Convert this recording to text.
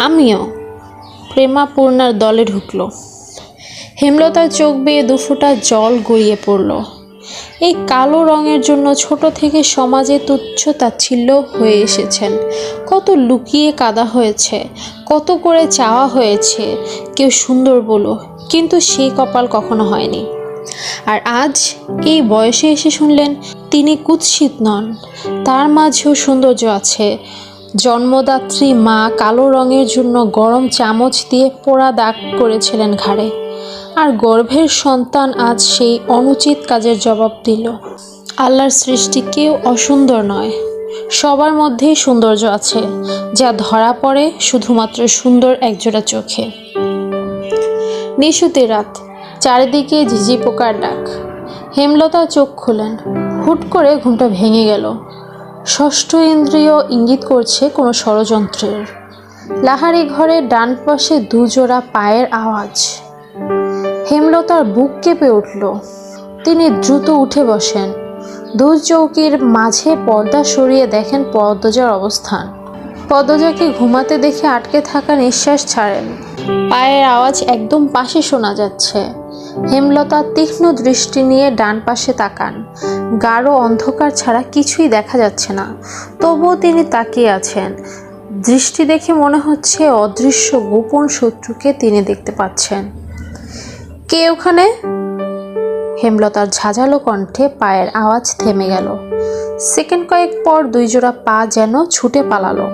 আমিও। প্রেমা পূর্ণার দলে ঢুকলো। হেমলতার চোখ বেয়ে দুফোঁটা জল গড়িয়ে পড়ল। এই কালো রঙের জন্য ছোট থেকে সমাজে তুচ্ছ তাচ্ছিল্য হয়ে এসেছেন। কত লুকিয়ে কাঁদা হয়েছে, কত করে চাওয়া হয়েছে কেউ সুন্দর বলো, কিন্তু সেই কপাল কখনো হয়নি। আর আজ এই বয়সে এসে শুনলেন তিনি কুৎসিত নন, তার মাঝেও সৌন্দর্য আছে। জন্মদাত্রী মা কালো রঙের জন্য গরম চামচ দিয়ে পোড়া দাগ করেছিলেন ঘাড়ে, আর গর্ভের সন্তান আজ সেই অনুচিত কাজের জবাব দিল। আল্লাহর সৃষ্টি কেউ অসুন্দর নয়, সবার মধ্যেই সৌন্দর্য আছে, যা ধরা পড়ে শুধুমাত্র সুন্দর একজোড়া চোখে। নিশুতি রাত, চারিদিকে ঝিঝি পোকার ডাক। হেমলতা চোখ খুলেন, হুট করে ঘুমটা ভেঙে গেল। ষষ্ঠ ইন্দ্রিয় ইঙ্গিত করছে কোনো ষড়যন্ত্রের। লাহারি ঘরে ডান পাশে দুজোড়া পায়ের আওয়াজ। হেমলতার বুক কেঁপে উঠল। তিনি দ্রুত উঠে বসেন। দুই চৌকির মাঝে পর্দা সরিয়ে দেখেন পদ্মজার অবস্থান। পদ্মজাকে ঘুমাতে দেখে আটকে থাকা নিঃশ্বাস ছাড়েন। পায়ের আওয়াজ একদম পাশে শোনা যাচ্ছে। হেমলতা তীক্ষ্ণ দৃষ্টি নিয়ে ডান পাশে তাকান। গাঢ় অন্ধকার ছাড়া কিছুই দেখা যাচ্ছে না, তবুও তিনি তাকিয়ে আছেন। দৃষ্টি দেখে মনে হচ্ছে অদৃশ্য গোপন শত্রুকে তিনি দেখতে পাচ্ছেন। কে ওখানে? হেমলতার ঝাঁঝালো কণ্ঠে পায়ের আওয়াজ থেমে গেল। সেকেন্ড কয়েক পর দুই জোড়া পা যেন ছুটে পালালো।